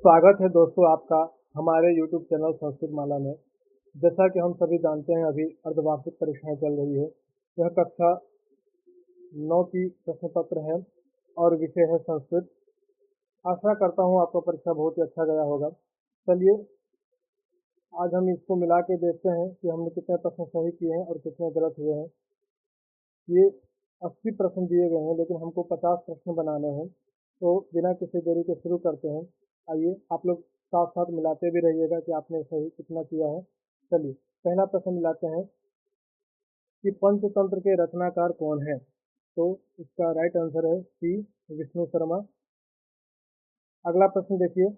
स्वागत है दोस्तों आपका हमारे YouTube चैनल संस्कृत माला में। जैसा कि हम सभी जानते हैं अभी अर्धवार्षिक परीक्षाएं चल रही है। यह कक्षा 9 की प्रश्न पत्र है और विषय है संस्कृत। आशा करता हूं आपका परीक्षा बहुत ही अच्छा गया होगा। चलिए आज हम इसको मिला के देखते हैं कि हमने कितने प्रश्न सही किए हैं और कितने गलत हुए हैं। ये 80 प्रश्न दिए गए हैं लेकिन हमको 50 प्रश्न बनाने हैं, तो बिना किसी देरी के शुरू करते हैं। आइए आप लोग साथ साथ मिलाते भी रहिएगा कि आपने सही कितना किया है। चलिए पहला प्रश्न मिलाते हैं कि पंचतंत्र के रचनाकार कौन है। तो इसका राइट आंसर है सी विष्णु शर्मा। अगला प्रश्न देखिए,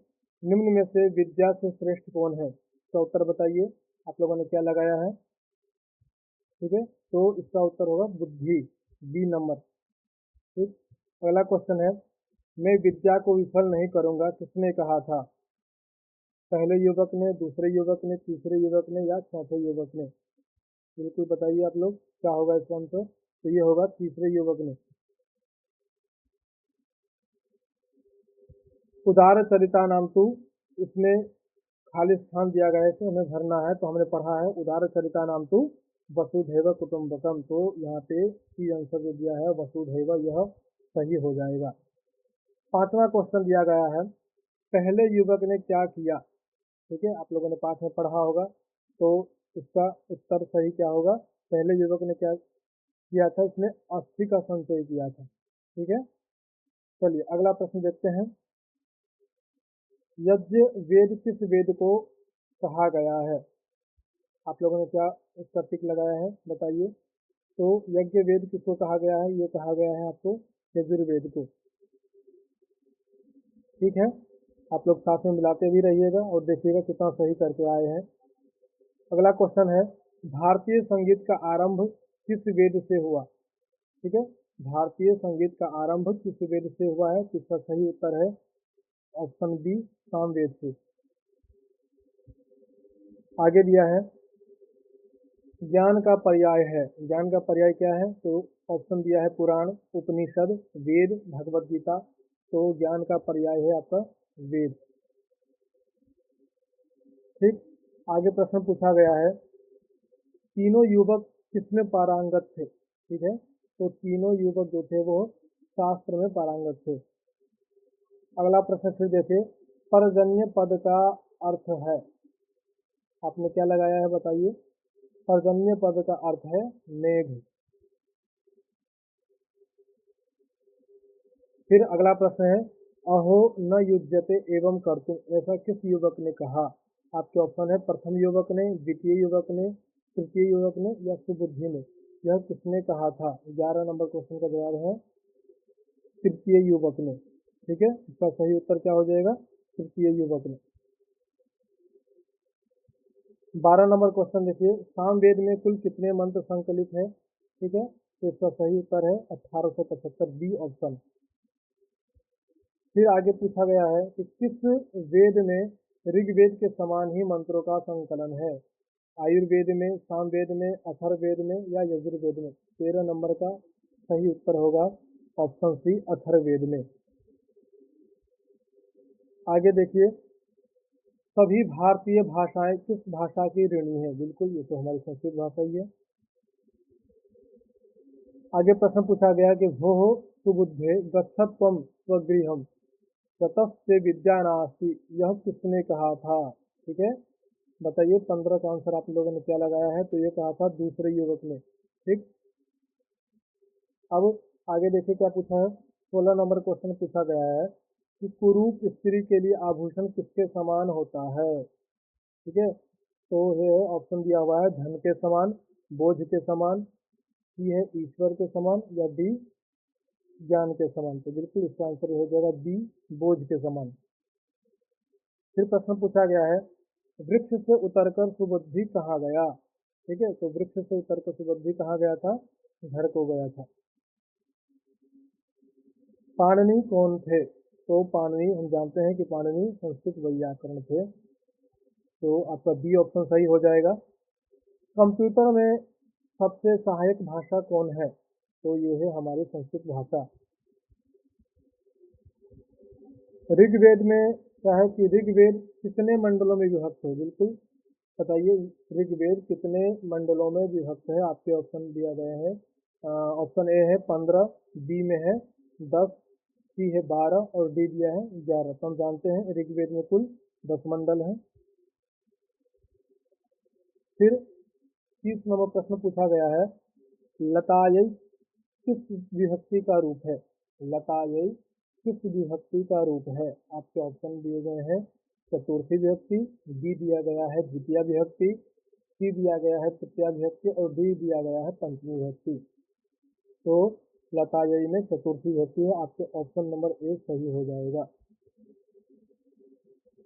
निम्न में से विद्या से श्रेष्ठ कौन है। इसका उत्तर बताइए। आप लोगों ने क्या लगाया है, ठीक है, तो इसका उत्तर होगा बुद्धि, बी नंबर। ठीक। अगला क्वेश्चन है, मैं विद्या को विफल नहीं करूंगा किसने कहा था। पहले युवक ने, दूसरे युवक ने, तीसरे युवक ने या चौथे युवक ने। बिल्कुल बताइए आप लोग क्या होगा इसका आंसर। तो ये होगा तीसरे युवक ने। उदार चरिता नाम तू, इसमें खाली स्थान दिया गया है, इसे हमें भरना है। तो हमने पढ़ा है उदार चरिता नाम तू वसुधैव कुटुंबकम, तो यहाँ पे सी आंसर जो दिया है वसुधैव, यह सही हो जाएगा। पांचवा क्वेश्चन दिया गया है, पहले युवक ने क्या किया। ठीक है, आप लोगों ने पाठ में पढ़ा होगा, तो इसका उत्तर सही क्या होगा। पहले युवक ने क्या किया था, उसने अस्थि का संचय किया था। ठीक है, चलिए अगला प्रश्न देखते हैं, यज्ञ वेद किस वेद को कहा गया है। आप लोगों ने क्या इसका टिक लगाया है बताइए। तो यज्ञ वेद किसको कहा गया है, ये कहा गया है आपको यजुर्वेद को। ठीक है, आप लोग साथ में मिलाते भी रहिएगा और देखिएगा कितना सही करके आए हैं। अगला क्वेश्चन है, भारतीय संगीत का आरंभ किस वेद से हुआ। ठीक है, भारतीय संगीत का आरंभ किस वेद से हुआ है, तो इसका सही उत्तर है ऑप्शन बी सामवेद से। आगे दिया है, ज्ञान का पर्याय है, ज्ञान का पर्याय क्या है, तो ऑप्शन दिया है पुराण, उपनिषद, वेद, भगवत गीता। तो ज्ञान का पर्याय है आपका वेद। ठीक। आगे प्रश्न पूछा गया है, तीनों युवक किसमें पारंगत थे। ठीक है, तो तीनों युवक जो थे वो शास्त्र में पारंगत थे। अगला प्रश्न फिर देखिए, पर्जन्य पद का अर्थ है। आपने क्या लगाया है बताइए। पर्जन्य पद का अर्थ है मेघ। फिर अगला प्रश्न है, अहो न युज्यते एवं कर्तुम, ऐसा किस युवक ने कहा। आपके ऑप्शन है प्रथम युवक ने, द्वितीय युवक ने, तृतीय युवक ने या सुबुद्धि ने। यह किसने कहा था। 11 नंबर क्वेश्चन का जवाब है तृतीय युवक ने। ठीक है, इसका सही उत्तर क्या हो जाएगा, तृतीय युवक ने। 12 नंबर क्वेश्चन देखिए, सामवेद में कुल कितने मंत्र संकलित है। ठीक है, तो इसका सही उत्तर है 1875, बी ऑप्शन। फिर आगे पूछा गया है कि किस वेद में ऋग्वेद के समान ही मंत्रों का संकलन है। आयुर्वेद में, सामवेद में, अथर्ववेद में या यजुर्वेद में। 13 नंबर का सही उत्तर होगा ऑप्शन सी अथर्ववेद में। आगे देखिए, सभी भारतीय भाषाएं किस भाषा की ऋणी है। बिल्कुल, ये तो हमारी संस्कृत भाषा ही है। आगे प्रश्न पूछा गया कि भोः सुबुद्धे गच्छत्वं स्वगृहम् ततस्ते विद्या नास्ति, यह किसने कहा था। ठीक है, बताइए। 15 का आंसर आप लोगों ने क्या लगाया है, तो ये कहा था दूसरे युवक ने। ठीक। अब आगे देखिए क्या पूछा है। 16 नंबर क्वेश्चन पूछा गया है कि कुरूप स्त्री के लिए आभूषण किसके समान होता है। ठीक है, तो ये ऑप्शन दिया हुआ है धन के समान, बोझ के समान, सी है ईश्वर के समान या डी ज्ञान के समान। तो बिल्कुल इसका आंसर हो जाएगा बी बोझ के समान। फिर प्रश्न पूछा गया है, वृक्ष से उतरकर सुबुद्धि कहाँ गया। ठीक है, तो वृक्ष से उतरकर सुबुद्धि कहाँ गया था, घर को गया था। पाणिनि कौन थे। तो पाणिनि हम जानते हैं कि पाणिनि संस्कृत वैयाकरण थे। तो आपका बी ऑप्शन सही हो जाएगा। कंप्यूटर में सबसे सहायक भाषा कौन है, तो ये है हमारी संस्कृत भाषा। ऋग्वेद में क्या है कि ऋग्वेद कितने मंडलों में विभक्त है? बिल्कुल बताइए, ऋग्वेद कितने मंडलों में विभक्त है? आपके ऑप्शन दिया गया है। ऑप्शन ए है 15, बी में है 10, सी है 12 और डी दिया है 11। तो हम जानते हैं ऋग्वेद में कुल 10 मंडल हैं। फिर 30 नंबर प्रश्न पूछा गया है, लतायई किस विभक्ति का रूप है? लतायई किस विभक्ति का रूप है? आपके ऑप्शन दिए गए हैं चतुर्थी विभक्ति, बी दिया गया है द्वितीय विभक्ति, सी दिया गया है तृतीय विभक्ति और डी दिया गया है पंचमी विभक्ति। तो लतायई में चतुर्थी विभक्ति है, आपके ऑप्शन नंबर ए सही हो जाएगा।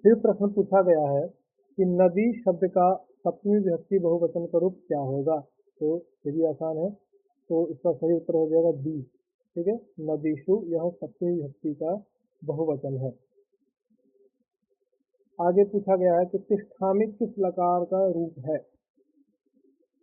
फिर प्रश्न पूछा गया है कि नदी शब्द का सप्तमी विभक्ति बहुवचन का रूप क्या होगा? तो ये भी आसान है, तो इसका सही उत्तर हो जाएगा बी। ठीक है, नदीषु यह सप्तमी विभक्ति का बहुवचन है। आगे पूछा गया है कि तिष्ठामि किस लकार का रूप है?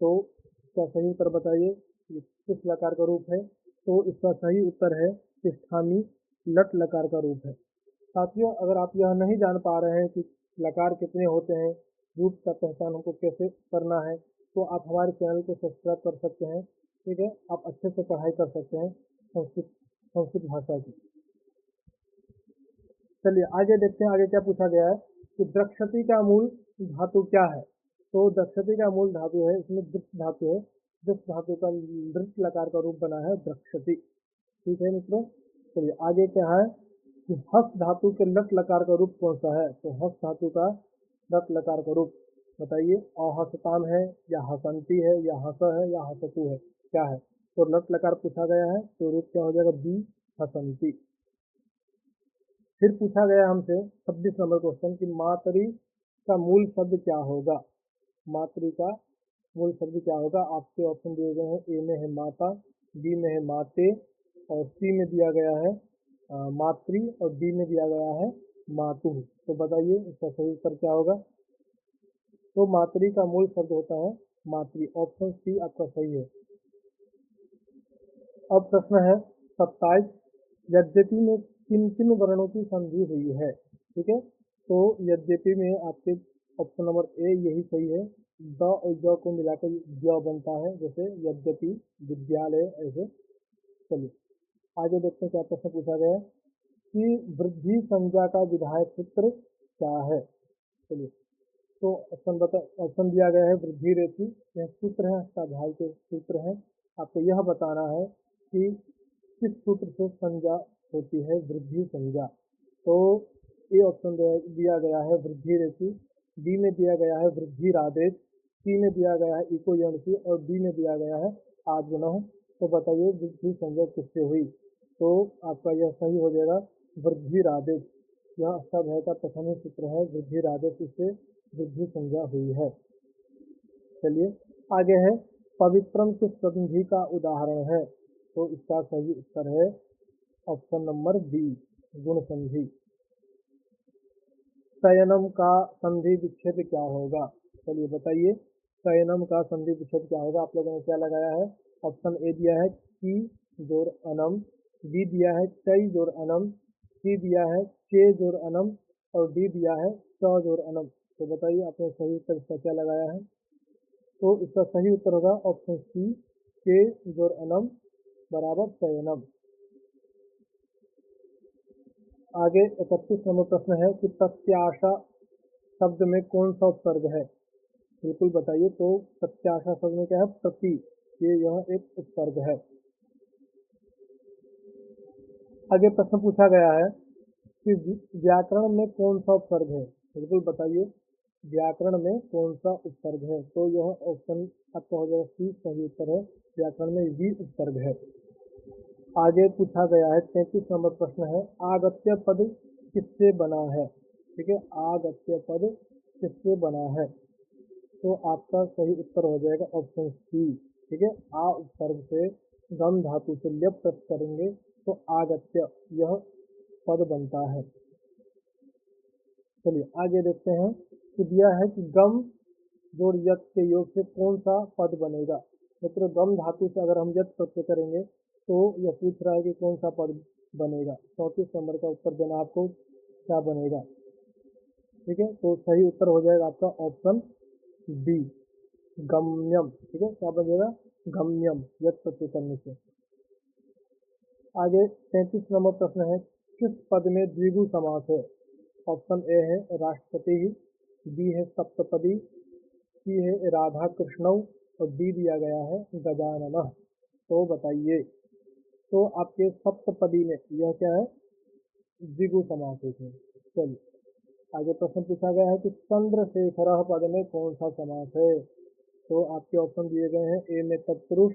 तो इसका सही उत्तर बताइए, ये किस लकार का रूप है? तो इसका सही उत्तर है तिष्ठामि लट लकार का रूप है। साथियों, अगर आप यह नहीं जान पा रहे हैं कि लकार कितने होते हैं, रूप का पहचान हमको कैसे करना है, तो आप हमारे चैनल को सब्सक्राइब कर सकते हैं। ठीक है, आप अच्छे से पढ़ाई कर सकते हैं संस्कृत भाषा की। चलिए आगे देखते हैं, आगे क्या पूछा गया है कि द्रक्षति का मूल धातु क्या है? तो द्रक्षति का मूल धातु है, इसमें दृष्ट धातु है, दृष्ट धातु का दृष्ट लकार का रूप बना है द्रक्षति। ठीक है मित्रों, चलिए आगे क्या है कि हस धातु के लट लकार का रूप कौन सा है? तो हस धातु का लट लकार का रूप बताइए, अहसताम है या हसंती है या हस है या हसतु है, क्या है? तो लट लकार पूछा गया है, तो रूप क्या हो जाएगा? बी हसंती। फिर पूछा गया हमसे 26 नंबर क्वेश्चन कि मातरी का मूल शब्द क्या होगा? मातरी का मूल शब्द क्या होगा? आपके ऑप्शन दिए गए हैं, ए में है माता, बी में है माते और सी में दिया गया है मातृ और डी में दिया गया है मातु। तो बताइए इसका सही उत्तर क्या होगा? तो मातृ का मूल शब्द होता है मातृ, ऑप्शन सी आपका सही है। अब प्रश्न है 27, यद्यपि में किन किन वर्णों की संधि हुई है? ठीक है, तो यद्यपि में आपके ऑप्शन नंबर ए यही सही है, द और ज को मिलाकर ज बनता है, जैसे यद्यपि, विद्यालय, ऐसे। चलिए आगे देखते हैं क्या प्रश्न पूछा गया है कि वृद्धि संज्ञा का विधायक सूत्र क्या है? चलिए, तो ऑप्शन दिया गया है वृद्धि रेखी, यह सूत्र है, स्वाध्याय के सूत्र है। आपको यह बताना है कि किस सूत्र से संज्ञा होती है वृद्धि संज्ञा। तो ए ऑप्शन दिया गया है वृद्धि रेखी, बी में दिया गया है वृद्धि रादेश, सी में दिया गया है इको यणसी और डी में दिया गया है आजगुणः। तो बताइए वृद्धि संज्ञा किससे हुई? तो आपका यह सही हो जाएगा वृद्धि रादेश, यह अष्टाध्यायी का प्रथम ही सूत्र है, वृद्धि रादेश, इससे वृद्धि संज्ञा हुई है। चलिए आगे है, पवित्रम किस संधि का उदाहरण है? तो इसका सही उत्तर है ऑप्शन नंबर बी, गुण संधि। शयनम का संधि विच्छेद क्या होगा? चलिए बताइए, शयनम का संधि विच्छेद क्या होगा? आप लोगों ने क्या लगाया है? ऑप्शन ए दिया है की जोड़ अनम, बी दिया है चई जोड़ अनम, सी दिया है चे जोड़ अनम और डी दिया है च जोड़ अनम। तो बताइए आपने सही उत्तर इसका क्या लगाया है? तो इसका सही उत्तर होगा ऑप्शन सी, के जोड़ अनम बराबर शयनम। आगे 31 नंबर प्रश्न है कि प्रत्याशा शब्द में कौन सा उपसर्ग है? बिल्कुल बताइए, तो प्रत्याशा शब्द में क्या है? प्रति, ये यह एक उपसर्ग है। आगे प्रश्न पूछा गया है कि व्याकरण में कौन सा उपसर्ग है? बिल्कुल बताइए, व्याकरण में कौन सा उपसर्ग है? तो यह ऑप्शन आपका हो जाएगा सी, सही उत्तर है, व्याकरण में वी उपसर्ग है। आगे पूछा गया है 33 नंबर प्रश्न है, आगत्य पद किससे बना है? ठीक है, आगत्य पद किससे बना है? तो आपका सही उत्तर हो जाएगा ऑप्शन सी। ठीक है, आ उपसर्ग से गम धातु से लेप प्रत्यय करेंगे तो आगत्य यह पद बनता है। चलिए आगे देखते हैं कि दिया है कि गम जोड़ यत के योग से कौन सा पद बनेगा? मित्रों, गम धातु से अगर हम यत प्रत्यय करेंगे तो यह पूछ रहा है कि कौन सा पद बनेगा। 34 नंबर का उत्तर देना आपको, क्या बनेगा? ठीक है, तो सही उत्तर हो जाएगा आपका ऑप्शन बी, गम्यम। ठीक है, क्या बनेगा? गम्यम, यत् प्रत्यय करने से। आगे 33 नंबर प्रश्न है, किस पद में द्विगु समास है? ऑप्शन ए है राष्ट्रपति, बी है सप्तपदी, सी है राधा कृष्णव और डी दिया गया है गजानन। तो बताइए। तो आपके सप्तपदी में यह क्या है? द्विगु समास है इसमें। चलिए आगे प्रश्न पूछा गया है कि चंद्रशेखर पद में कौन सा समास है? तो आपके ऑप्शन दिए गए हैं, ए में तत्पुरुष,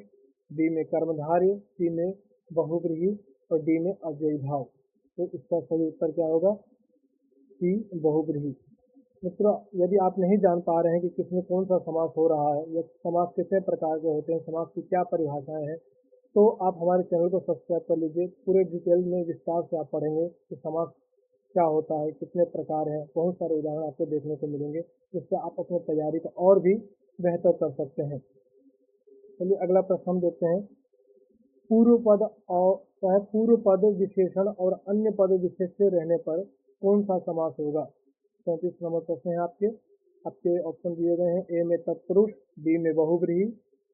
बी में कर्मधारय, सी में बहुव्रीहि और डी में अव्ययी भाव। तो इसका सही उत्तर क्या होगा? सी, बहुव्रीहि। मित्रों, यदि आप नहीं जान पा रहे हैं कि किसमें कौन सा समास हो रहा है या समास कितने प्रकार के होते हैं, समास की क्या परिभाषाएं हैं, तो आप हमारे चैनल को सब्सक्राइब कर लीजिए। पूरे डिटेल में विस्तार से आप पढ़ेंगे कि समास क्या होता है, कितने प्रकार हैं, बहुत सारे उदाहरण आपको देखने को मिलेंगे, जिससे आप अपनी तैयारी को और भी बेहतर कर सकते हैं। चलिए अगला प्रश्न हम देखते हैं। पूर्व पद और चाहे पूर्व पद विशेषण और अन्य पद विशेष से रहने पर कौन सा समास होगा? 37 नंबर प्रश्न है आपके। आपके ऑप्शन दिए गए हैं, ए में तत्पुरुष, बी में बहुव्रीहि,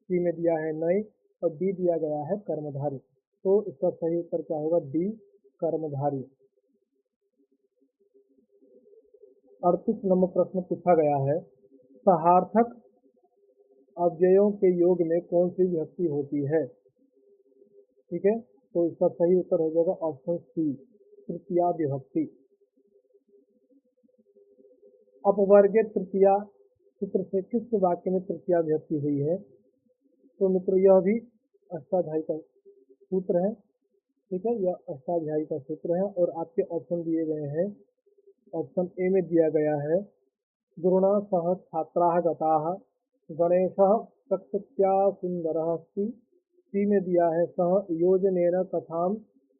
सी में दिया है नय और डी दिया गया है कर्मधारय। तो इसका सही उत्तर क्या होगा? डी, कर्मधारय। 38 नंबर प्रश्न पूछा गया है, सहार्थक अव्ययों के योग में कौन सी विभक्ति होती है? ठीक है, तो इसका सही उत्तर हो जाएगा ऑप्शन सी, तृतीया विभक्ति। अपवर्गे तृतीया सूत्र से किस वाक्य में तृतीया विभक्ति हुई है? तो मित्रों यह भी अष्टाध्यायी का सूत्र है। ठीक है, यह अष्टाध्यायी का सूत्र है और आपके ऑप्शन दिए गए हैं। ऑप्शन ए में दिया गया है, गुरुणा सह छात्राः गताः, गणेशः प्रकृत्या सुंदरः अस्ति। सी में दिया है, सह योजनेन कथां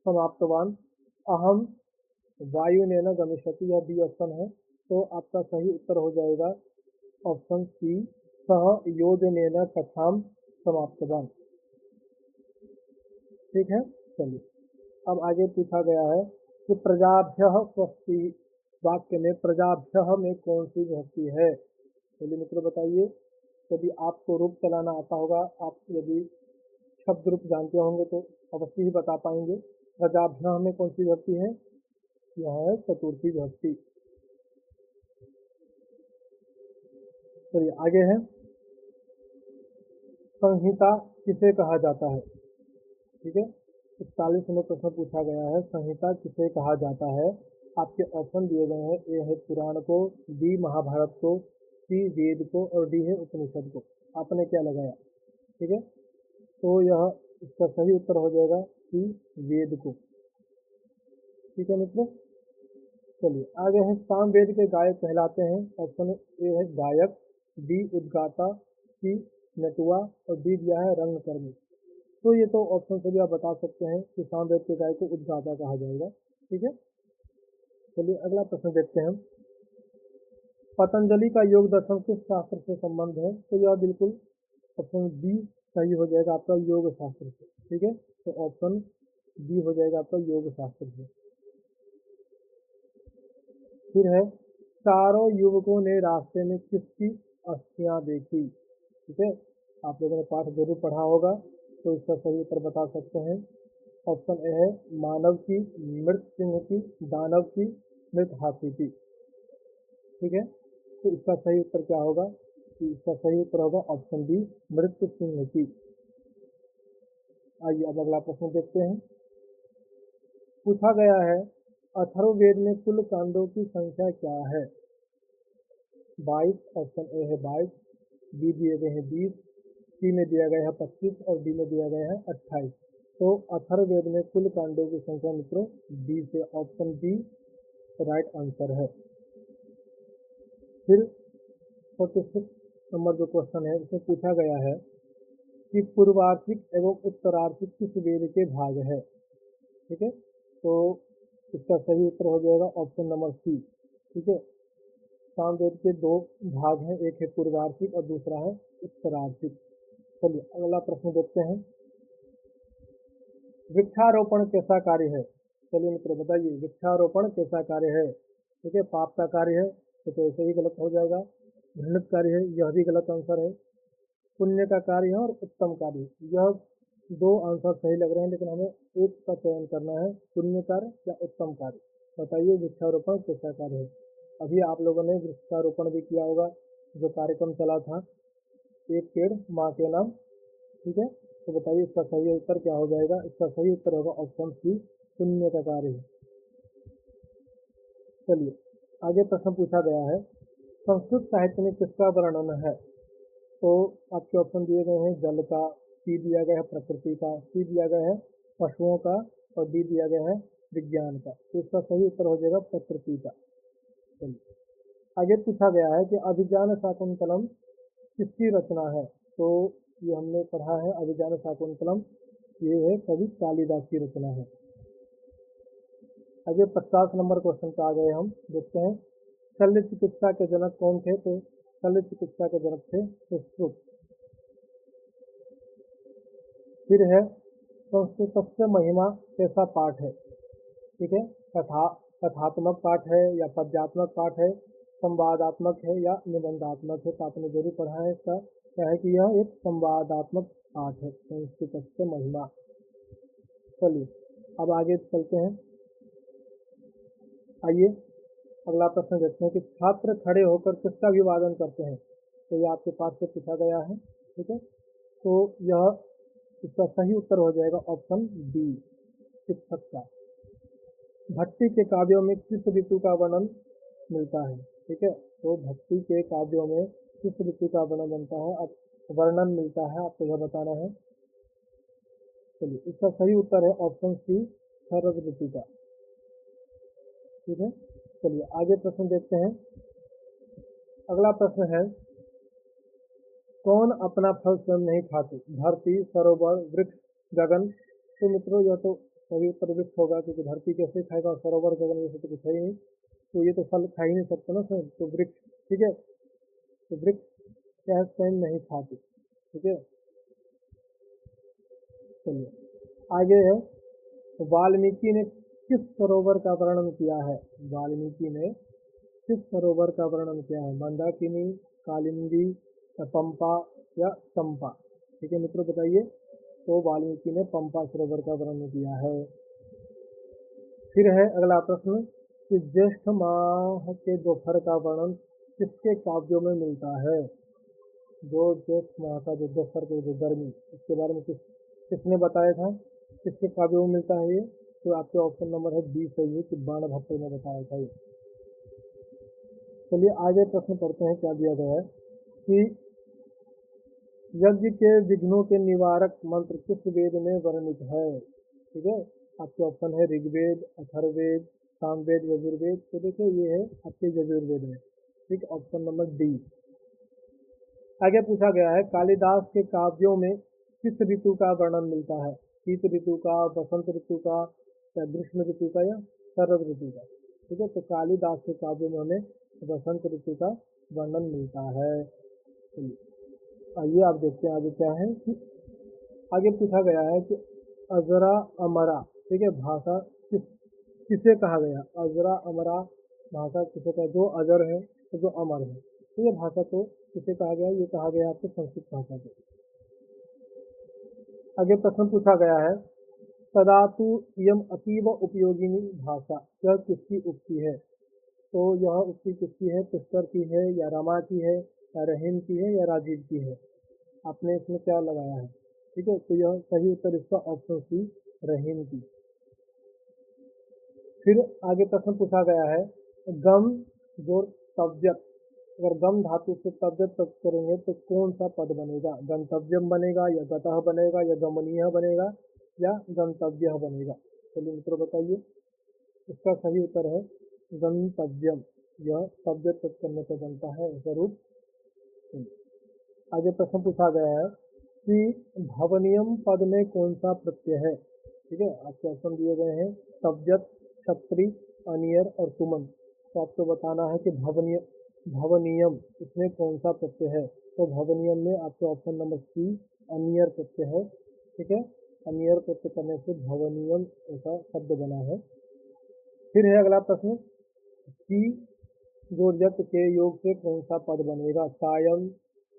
समाप्तवान्, अहम वायुनेन गमिष्यति। यह बी ऑप्शन है। तो आपका सही उत्तर हो जाएगा ऑप्शन सी, सह योजनेन कथां समाप्तवान्। ठीक है, चलिए अब आगे पूछा गया है कि प्रजाभ्यः स्वस्ति वाक्य में प्रजाभ्यः में कौन सी विभक्ति है? चलिए मित्रों बताइए। यदि आपको रूप चलाना आता होगा, आप यदि शब्द रूप जानते होंगे तो अवश्य ही बता पाएंगे। प्रजाभ्यः में कौन सी विभक्ति है? यह है चतुर्थी विभक्ति। चलिए आगे है, संहिता किसे कहा जाता है? ठीक है, 41 नंबर प्रश्न पूछा गया है, संहिता किसे कहा जाता है? आपके ऑप्शन दिए गए हैं, ए है पुराण को, बी महाभारत को, सी वेद को और डी है उपनिषद को। आपने क्या लगाया? ठीक है, तो यह इसका सही उत्तर हो जाएगा सी, वेद को। ठीक है मित्रों, चलिए आगे है, सामवेद के गायक कहलाते हैं। ऑप्शन ए है गायक, बी उद्गाता, सी नटुआ और डी दिया है रंगकर्मी। तो ये तो ऑप्शन से भी आप बता सकते हैं कि सामवेद के गायक को उद्गाता कहा जाएगा। ठीक है, चलिए अगला प्रश्न देखते हैं। पतंजलि का योग दर्शन किस शास्त्र से संबंध है? तो यह बिल्कुल ऑप्शन बी सही हो जाएगा आपका, योग शास्त्र से। ठीक है, तो ऑप्शन बी हो जाएगा आपका योग शास्त्र से। फिर है, चारों युवकों ने रास्ते में किसकी अस्थियां देखी? ठीक है, आप लोगों ने पाठ जरूर पढ़ा होगा, तो इसका सही उत्तर बता सकते हैं। ऑप्शन ए है मानव की, मृत सिंह की, दानव की, मृत हाथी की। ठीक है, तो इसका सही उत्तर क्या होगा? कि इसका सही उत्तर होगा ऑप्शन बी, मृत सिंह की। आइए अब अगला प्रश्न देखते हैं। पूछा गया है, अथर्ववेद में कुल कांडों की संख्या क्या है? 22। ऑप्शन ए है 22, बी दिए गए हैं 20, सी में दिया गया है 25 और डी में दिया गया है 28। तो अथर्ववेद में कुल कांडों की संख्या मित्रों डी से, ऑप्शन डी राइट आंसर है। फिर 46 नंबर जो क्वेश्चन है इसमें पूछा गया है कि पूर्वार्थिक एवं उत्तरार्थिक किस वेद के भाग है? ठीक है, तो इसका सही उत्तर हो जाएगा ऑप्शन नंबर सी। ठीक है, सामवेद के दो भाग हैं, एक है पूर्वार्थिक और दूसरा है उत्तरार्थिक। चलिए अगला प्रश्न देखते हैं। वृक्षारोपण कैसा कार्य है? चलिए मित्रों बताइए, वृक्षारोपण कैसा कार्य है? ठीक है, पाप का कार्य है तो ऐसे ही गलत हो जाएगा। घृणित कार्य है, यह भी गलत आंसर है। पुण्य का कार्य है और उत्तम कार्य, यह दो आंसर सही लग रहे हैं, लेकिन हमें एक का चयन करना है, पुण्य कार्य या उत्तम कार्य। बताइए वृक्षारोपण कैसा कार्य है। अभी आप लोगों ने वृक्षारोपण भी किया होगा, जो कार्यक्रम चला था, एक पेड़ माँ के नाम, ठीक है। तो बताइए इसका सही उत्तर क्या हो जाएगा। इसका सही उत्तर होगा ऑप्शन सी, पुण्य का कार्य है। चलिए आगे प्रश्न पूछा गया है, संस्कृत साहित्य में किसका वर्णन है। तो आपके ऑप्शन दिए गए हैं, जल का, सी दिया गया है प्रकृति का, सी दिया गया है पशुओं का, और डी दिया गया है विज्ञान का। तो इसका सही उत्तर हो जाएगा प्रकृति का। चलिए आगे पूछा गया है कि अभिज्ञान शाकुंतलम किसकी रचना है। तो ये हमने पढ़ा है, अभिज्ञान शाकुंतलम ये है कवि कालिदास की रचना है। आगे 50 नंबर क्वेश्चन पे आ गए हम, देखते हैं शल्य चिकित्सा के जनक कौन थे। तो शल्य चिकित्सा के जनक थे सुश्रुत। फिर है संस्कृतस्य महिमा कैसा पाठ है, ठीक है। कथात्मक पाठ है या पद्यात्मक पाठ है, संवादात्मक है या निबंधात्मक है। तो आपने जरूर पढ़ा है, इसका क्या है कि यह एक संवादात्मक पाठ है, संस्कृतस्य महिमा। चलिए अब आगे चलते हैं। आइए अगला प्रश्न देखते हैं कि छात्र खड़े होकर किसका अभिवादन करते हैं। तो ये आपके पास से पूछा गया है, ठीक है। तो यह इसका सही उत्तर हो जाएगा ऑप्शन बी, शिक्षक का। भक्ति के काव्यों में किस ऋतु का वर्णन मिलता है, ठीक है। तो भक्ति के काव्यों में किस ऋतु का वर्णन बनता है, अब वर्णन मिलता है, आपको यह बताना है। चलिए इसका सही उत्तर है ऑप्शन सी, शरद ऋतु का, ठीक है। चलिए आगे प्रश्न देखते हैं। अगला प्रश्न है, कौन अपना फल स्वयं नहीं खाते, धरती, सरोवर, वृक्ष, गगन। तो मित्रों यह तो सही उत्तर वृक्ष होगा, क्योंकि धरती कैसे खाएगा, सरोवर गगन जैसे तो कुछ है ही नहीं, तो ये तो फल खा ही नहीं सकते ना स्वयं, तो वृक्ष, ठीक है। तो वृक्ष क्या है, स्वयं नहीं खाते, ठीक है। चलिए आगे है, वाल्मीकि ने किस सरोवर का वर्णन किया है। वाल्मीकि ने किस सरोवर का वर्णन किया है, मंदाकिनी, कालिंदी, पंपा या चंपा, ठीक है मित्रों बताइए। तो वाल्मीकि ने पंपा सरोवर का वर्णन किया है। फिर है अगला प्रश्न कि ज्येष्ठ माह के दोपहर का वर्णन किसके काव्यों में मिलता है। जो ज्येष्ठ माह का जो दोपहर की जो गर्मी, इसके बारे में किसने बताया था, किसके काव्यों में मिलता है ये। तो आपके ऑप्शन नंबर है बी सही है, कि बाणभट्ट ने बताया था ये। चलिए आगे प्रश्न पढ़ते हैं, क्या दिया गया है कि यज्ञ के विघ्नों के निवारक मंत्र किस वेद में वर्णित है, ठीक है। आपके ऑप्शन है ऋग्वेद, अथर्ववेद, सामवेद, यजुर्वेद। तो देखिए ये है आपके यजुर्वेद में, ठीक, ऑप्शन नंबर डी। आगे पूछा गया है, कालिदास के काव्यों में किस ऋतु का वर्णन मिलता है, शीत ऋतु का, बसंत ऋतु का, या ग्रीष्म ऋतु का, या शरद ऋतु का, ठीक है। तो कालिदास के काव्यों में हमें बसंत ऋतु का वर्णन मिलता है। चलिए आइए आप देखते हैं आगे क्या है कि आगे पूछा गया है कि अजरा अमरा, ठीक है, भाषा किसे कहा गया। अजरा अमरा भाषा किसे कहा, जो अजर है तो जो अमर है, तो ये भाषा तो किसे कहा गया, ये कहा गया आपको संस्कृत भाषा को। आगे प्रश्न पूछा गया है, तदातु इयम अतीव उपयोगिनी भाषा, यह किसकी उक्ति है। तो यह उक्ति किसकी है, पुष्कर की है, या रमा की है, या रहीम की है, या राजीव की है। आपने इसमें क्या लगाया है, ठीक है। तो यह सही उत्तर इसका ऑप्शन सी, रहीम की। फिर आगे प्रश्न पूछा गया है, गम जोर तव्यत, अगर गम धातु से तव्यत तक करेंगे तो कौन सा पद बनेगा, गंतव्यम बनेगा, या गतः बनेगा, या गमनीय बनेगा, या गंतव्य बनेगा। चलिए मित्रों बताइए, इसका सही उत्तर है गंतव्यम, यह तव्यत तक करने पर बनता है स्वरूप। आगे प्रश्न पूछा गया है कि भवनियम पद में कौन सा प्रत्यय है, ठीक है। आपके ऑप्शन दिए गए हैं, तव्यत, छत्री, अनियर और तुमन। तो आपको बताना है कि भवनियम इसमें कौन सा प्रत्यय है। तो भवनियम में आपके ऑप्शन नंबर सी, अनियर प्रत्यय है, ठीक है। अनियर प्रत्यय करने से भवनियम ऐसा शब्द बना है। फिर है अगला प्रश्न कि जो यत के योग से कौन सा पद बनेगा? चायम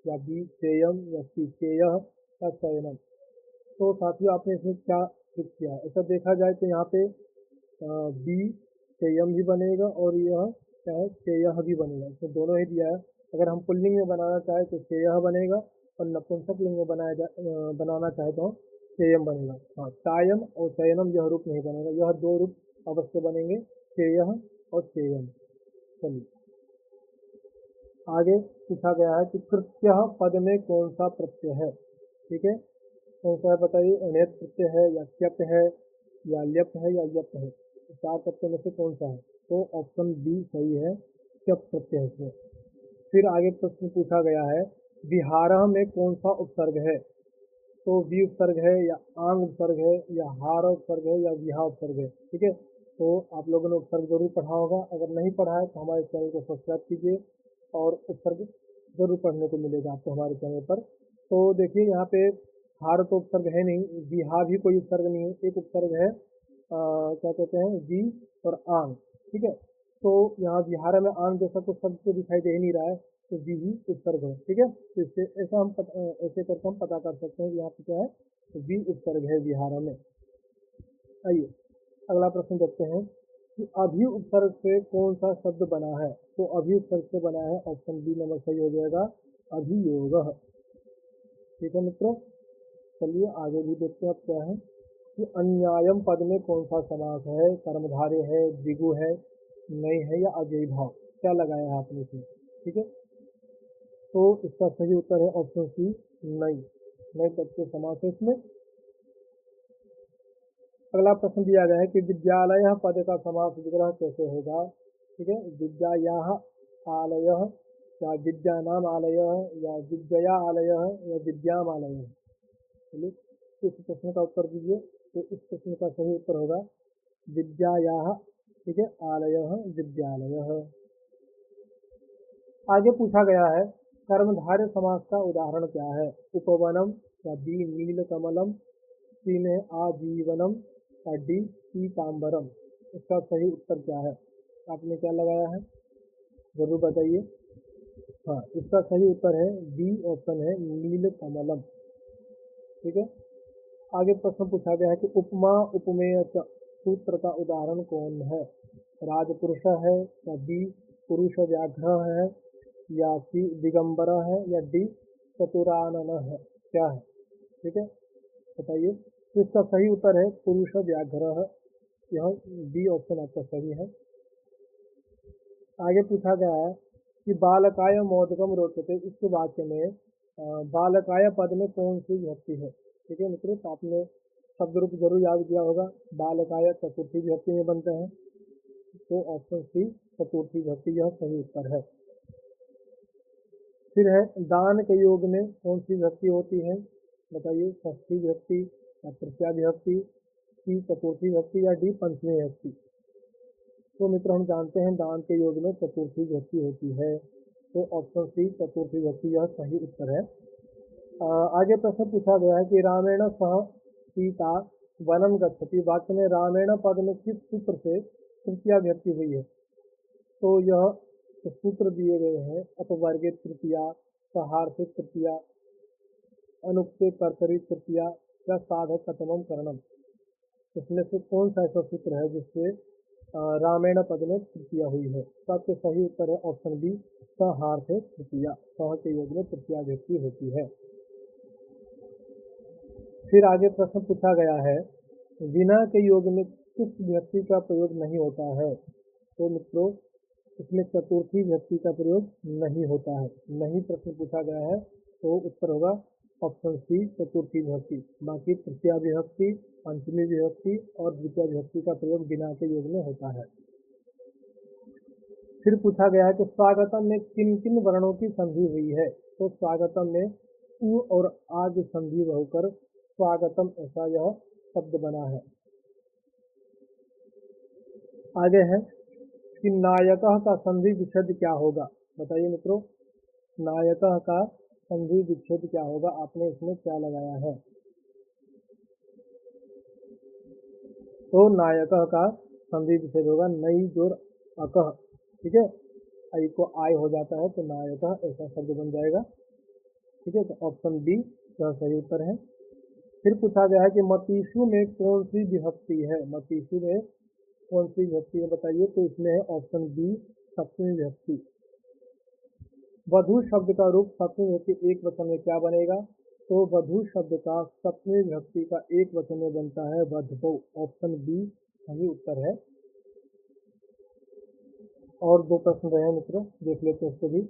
या बी चेयम या सी चेयह या चयनम। तो साथियों आपने इसमें क्या फिक्स किया है? ऐसा देखा जाए तो यहाँ पे बी चेयम भी बनेगा और यह क्या है, चेयह भी बनेगा। इसमें दोनों ही दिया है। अगर हम पुल्लिंग में बनाना चाहे तो चेयह बनेगा और नपुंसक लिंग में बनाना चाहे तो चेयम बनेगा। हाँ, चायम और चयनम यह रूप नहीं बनेगा, यह दो रूप अवश्य बनेंगे, चेयह और चेयम। चलिए आगे पूछा गया है कि कृत्य पद में कौन सा प्रत्यय है? ठीक है, कौन सा है बताइए? अण्यत प्रत्यय है या क्यप है या ल्यप है या यप है? चार प्रत्यय में से कौन सा है? तो ऑप्शन बी सही है, क्यप प्रत्यय है इसमें। फिर आगे प्रश्न पूछा गया है विहारः में कौन सा उपसर्ग है? तो वी उपसर्ग है या आंग उपसर्ग है या हार उपसर्ग है या विहा उपसर्ग है? ठीक है, तो आप लोगों ने उपसर्ग जरूर पढ़ा होगा। अगर नहीं पढ़ा है तो हमारे चैनल को सब्सक्राइब कीजिए और उपसर्ग जरूर पढ़ने को मिलेगा आपको हमारे चैनल पर। तो देखिए यहाँ पे हार तो उपसर्ग है नहीं, विहा भी कोई उपसर्ग नहीं है, एक उपसर्ग है क्या कहते हैं, वी और आंग। ठीक है, तो यहाँ विहार में आंग जैसा कुछ शब्द तो दिखाई दे ही नहीं रहा है, तो वी ही उपसर्ग है। ठीक है, तो इससे ऐसा ऐसे करके हम पता कर सकते हैं कि यहाँ पे क्या है, तो वी उपसर्ग है विहार में। आइए अगला प्रश्न देखते हैं कि अभी उपसर्ग से कौन सा शब्द बना है? तो अभी उपसर्ग से बना है, ऑप्शन बी नंबर सही हो जाएगा, अभियोग। ठीक है मित्रों, चलिए आगे भी देखते हैं अब क्या है कि अन्यायम पद में कौन सा समास है? कर्मधारय है, द्विगु है, नई है या अव्ययी भाव? क्या लगाया है आपने इसमें? ठीक है, तो इसका सही उत्तर है ऑप्शन सी, नई। नई पद के समास है इसमें। अगला प्रश्न दिया गया है कि विद्यालय पद का समास विग्रह कैसे होगा? ठीक है, विद्यायाः आलयः या विद्यानाम आलयः या विद्या आलयः या विद्याम आलयः। चलिए इस प्रश्न का उत्तर दीजिए। तो इस प्रश्न का सही उत्तर होगा विद्यायाः, ठीक है, आलयः विद्यालयः। आगे पूछा गया है कर्मधारय समास का उदाहरण क्या है? उपवनम या बी नीलकमलम, सी में आजीवनम या डी पीताम्बरम। इसका सही उत्तर क्या है? आपने क्या लगाया है जरूर बताइए। हाँ, इसका सही उत्तर है बी ऑप्शन है, नीलकमलम। ठीक है, आगे प्रश्न पूछा गया है कि उपमा उपमेय सूत्र का उदाहरण कौन है? राजपुरुष है या बी पुरुष व्याघ्र है या सी दिगंबर है या डी चतुरानन है? क्या है? ठीक है, बताइए। तो इसका सही उत्तर है पुरुष व्याघ्र, यह डी ऑप्शन आपका सही है। आगे पूछा गया है कि बालकाय मोदकम रोचते, इस वाक्य में बालकाय पद में कौन सी विभक्ति है? ठीक है मित्रों, तो आपने शब्द रूप जरूर याद किया होगा, बालकाय चतुर्थी विभक्ति में बनते हैं, तो ऑप्शन सी चतुर्थी विभक्ति यह सही उत्तर है। फिर है दान के योग में कौन सी विभक्ति होती है? बताइए, षष्ठी विभक्ति या तृतीया विभक्ति, सी चतुर्थी विभक्ति या डी पंचमी विभक्ति? तो मित्र हम जानते हैं दान के योग में चतुर्थी विभक्ति होती है, तो ऑप्शन सी चतुर्थी विभक्ति यह सही उत्तर है। आगे प्रश्न पूछा गया है कि रामेण सह सीता वनम गच्छति, वाक्य में रामेण पद में किस सूत्र से तृतीया विभक्ति हुई है? तो यह सूत्र दिए गए हैं अपवर्गित तृतीया, सहार्थिक तृतीया, अनुक्ते कर्तरी तृतीया या साधक कथमम करणम। इसमें से कौन सा ऐसा सूत्र है जिससे रामेण पद में तृतीया हुई है? तो आपके सही उत्तर है ऑप्शन बी, सहार्थ तृतीया, सह के योग में तृतीया विभक्ति होती है। फिर आगे प्रश्न पूछा गया है विना के योग में किस विभक्ति का प्रयोग नहीं होता है? तो मित्रों इसमें चतुर्थी विभक्ति का प्रयोग नहीं होता है, नहीं प्रश्न पूछा गया है, तो उत्तर होगा ऑप्शन सी चतुर्थी विभक्ति। बाकी तृतीया विभक्ति, पंचमी विभक्ति और द्वितीय विभक्ति का प्रयोग बिना के योग में होता है। फिर पूछा गया है कि स्वागतम में किन किन वर्णों की संधि हुई है? तो स्वागतम में उ और आ की संधि होकर स्वागतम ऐसा यह शब्द बना है। आगे है कि नायकः का संधि विच्छेद क्या होगा? बताइए मित्रों, नायकः का संधि विच्छेद क्या होगा? आपने इसमें क्या लगाया है? तो नायकः का संधि विच्छेद होगा नई जोर अकह। ठीक है, आई को आय हो जाता है तो नायतः ऐसा शब्द बन जाएगा। ठीक है, तो ऑप्शन बी यह सही उत्तर है। फिर पूछा गया है कि मतीसु में कौन सी विभक्ति है, मतीसु में कौन सी विभक्ति है बताइए, तो इसमें है ऑप्शन बी सप्तमी विभक्ति। वधु शब्द का रूप सप्तमी विभक्ति एक वचन में क्या बनेगा, तो वधु शब्द का सप्तमी विभक्ति का एक वचन में बनता है वधवो, ऑप्शन बी सही उत्तर है। और दो प्रश्न रहे हैं मित्रों, देख लेते हैं इसको भी।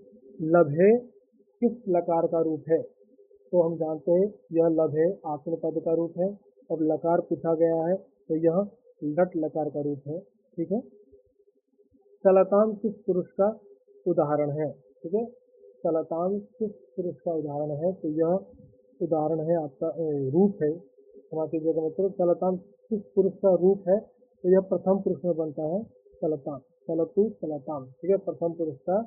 लभे किस लकार का रूप है, तो हम जानते हैं यह लभे आत्म पद का रूप है, और लकार पूछा गया है तो यह लट लकार का रूप है। ठीक है, चलतान किस पुरुष का उदाहरण है, ठीक है, चलतान किस पुरुष का उदाहरण है, तो यह उदाहरण है आपका रूप है, क्षमा कीजिएगा मित्रों, चलतान किस पुरुष का रूप है, तो यह प्रथम पुरुष में बनता है चलतान, चलतु चलतान। ठीक है, प्रथम पुरुष का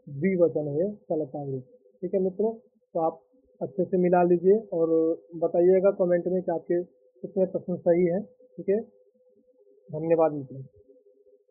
द्विवचन है चलतान रूप। ठीक है मित्रों, तो आप अच्छे से मिला लीजिए और बताइएगा कमेंट में कि आपके कितने प्रश्न सही है। ठीक है, धन्यवाद मित्रों।